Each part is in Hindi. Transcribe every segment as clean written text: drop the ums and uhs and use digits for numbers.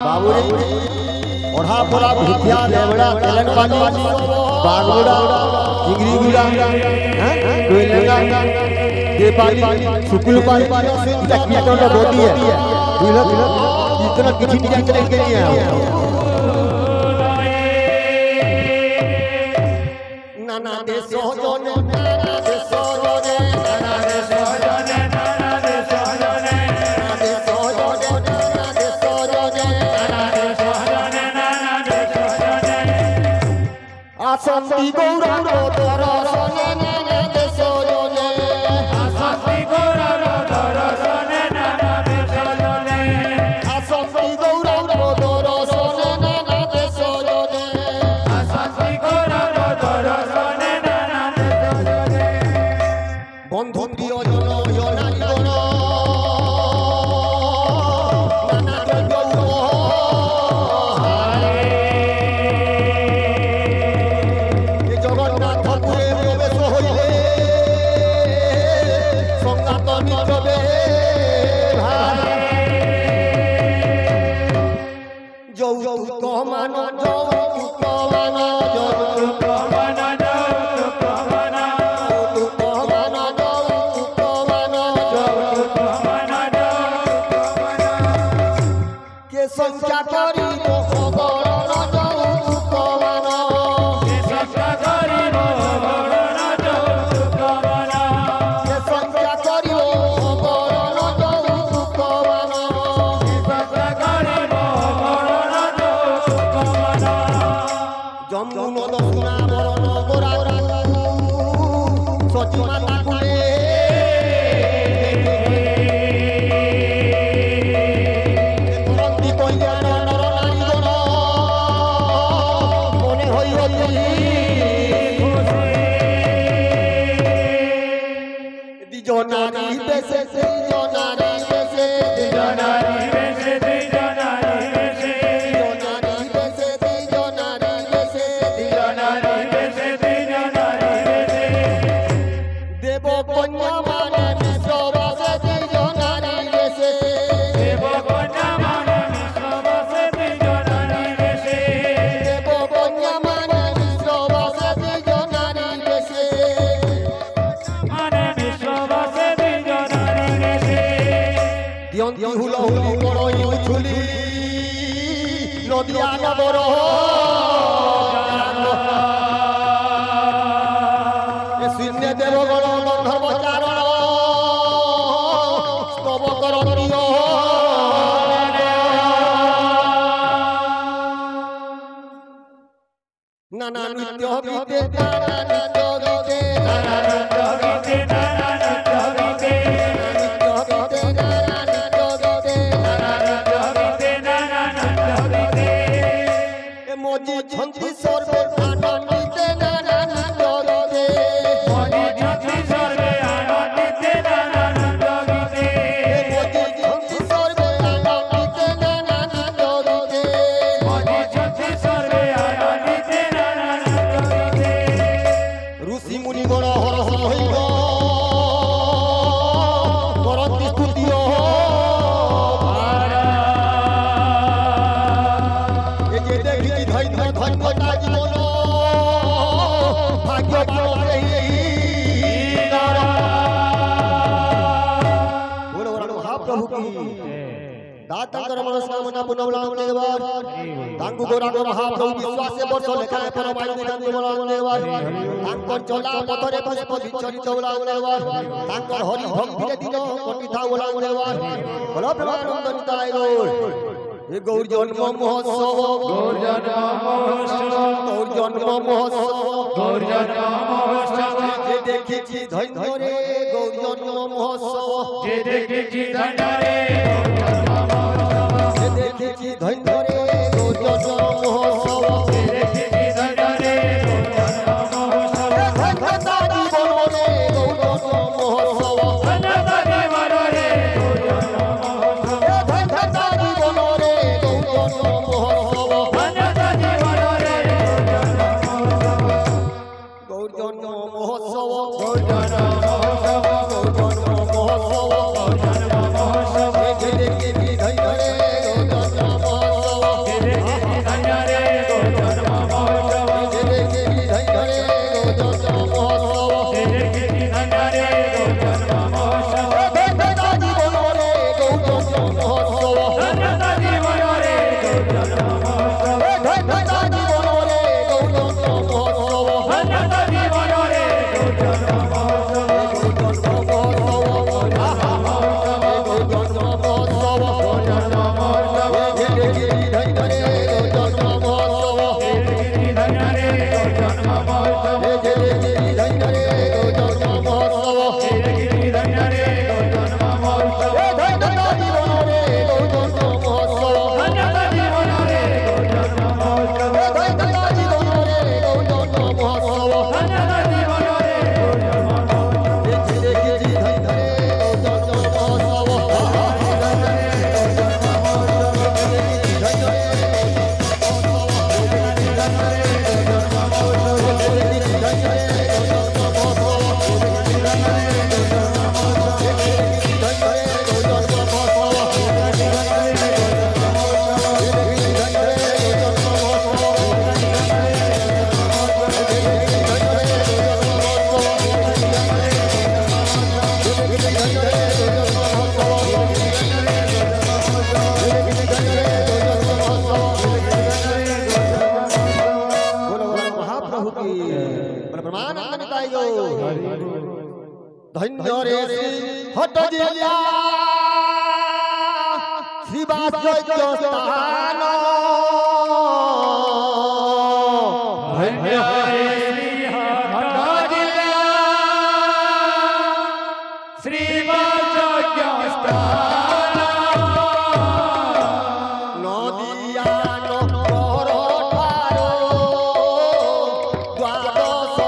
बाबूरी ओढ़ा पोला भूतिया देवड़ा तेलन पानी बागुड़ा चिंगरी गुड़ा कोयलंगा ये पानी सुकुल पानी इतना कितना का बोटी है इतना किसी भी जगह के नहीं है नाना दे सोजोने नाना दे सोजोने नाना दे सोजोने नाना दे सोजोने नाना दे सोजोने नाना दे सोजोने नाना दे सोजोने नाना दे सोजोने आसंती गौरा तोरा सोने नाना दे सोजोने आसंती गौरा तोरा सोने नाना दे सोजोने आसंती गौरा तोरा सोने नाना दे सोजोने आसंती गौरा तोरा सोने नाना दे सोजोने बंधु प्रिय जन योनारी गण नाना दे जगन्नाथपुरे प्रवेश हইলে संगात মিত্রবে যৌতুক মান যৌতুক মান যৌতুক মান যৌতুক মান যৌতুক মান যৌতুক মান যৌতুক মান কে সংখ্যা করিব অগণন যৌতুক মান কে সংখ্যা করিব অগণন যৌতুক মান কে সংখ্যা করিব অগণন যৌতুক মান কে সংখ্যা করিব অগণন যৌতুক মান যমুনা দশনা বরণ গোরা সচি মাতা কুলে করন্তি কইলেন নর নারী গণ মনে হই দ্বিজ নারী বেশে দ্বিজ নারী বেশে দ্বিজ নারী বেশে দ্বিজ নারী বেশে দ্বিজ নারী বেশে দ্বিজ নারী বেশে দ্বিজ নারী বেশে দ্বিজ নারী বেশে দেব কন্যা মানে মিশ্রবাসে দ্বিজ নারী বেশে দেব কন্যা মানে মিশ্রবাসে দ্বিজ নারী বেশে দেব কন্যা মানে মিশ্রবাসে দ্বিজ নারী বেশে মানে মিশ্রবাসে দ্বিজ নারী বেশে দিয়ন্তি হুলহুলি বড়ই উছুলি নদিয়া নগর শূন্য দেবগণ গন্ধর্ব চারণ স্তব করন্তি নানা নৃত্য গীতে নানা নৃত্য গীতে নানা নৃত্য গীতে নানা নৃত্য গীতে নানা নৃত্য গীতে নানা নৃত্য গীতে নানা নৃত্য গীতে এ মজি ছন্তি সর্বে আনন্দিতে নানা নৃত্য গীতে মজি ছন্তি সর্বে আনন্দিতে নানা নৃত্য গীতে এ মজি ছন্তি সর্বে আনন্দিতে নানা নৃত্য গীতে মজি ছন্তি সর্বে আনন্দিতে নানা নৃত্য গীতে ঋষি মুনি গণ হর হর হইল করন্তি স্তুতিও এ যে দেখিছি ধৈর্য ধন্যতা জীবন ভাগ্যবান बोलो बोलो महाप्रभु की दातांकर मनस्कामना पुनवला देवर तांगु गोरा गोरा महाप्रभु विश्वासे वर्ष लेखाए परमायु निदान बोला देवर तांकर चला पथरे पुष्प विचरित बोला देवर तांकर हरि भक्ति दिन कटिथा बोला देवर बोलो प्रेमानंद निताय गौर ये गौर जन्म महोत्सव गौर जन्म महोत्सव गौर जन्म महोत्सव गौर जन्म महोत्सव जे देखिछि धन्य रे गौर जन्म महोत्सव जे देखिछि धन्य रे गौर जन्म महोत्सव जे देखिछि धन्य रे गौर जन्म महोत्सव जे देखिछि धन्य रे गौर जन्म महोत्सव धन्यता जीवन रे गौर जन्म महोत्सव धन्यता जीवन रे गौर जन्म महोत्सव धन्यता जीवन रे गौर जन्म महोत्सव धन्यता जीवन रे गौर जन्म महोत्सव गौर जन्म महोत्सव गौर जन्म महोत्सव गौर जन्म महोत्सव धन्य रे हट जिया शिवास स्थान धन्य रे हट जिया श्रीवास स्थान नदिया नगर ठारो द्वादश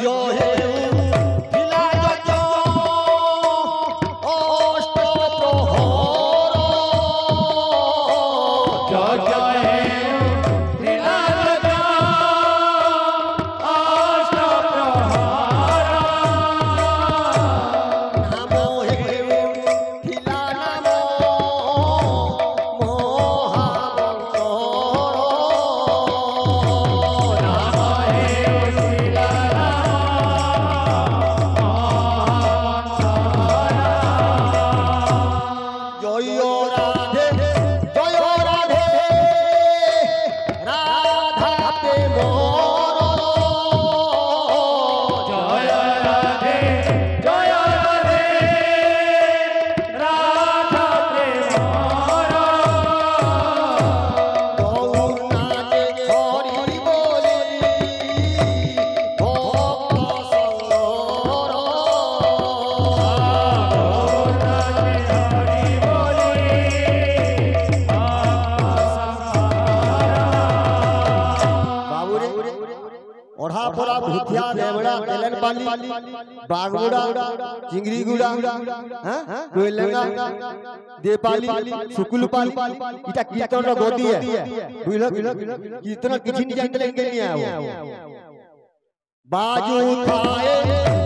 योजन बागुड़ा चिंगरीगुड़ा कोयलंगा देपाली सुकुलपाली इटा कीर्तन रो गोदी है बुझलो कीर्तन किछि नि जानते लेंगे नहीं आयो बाजू खाए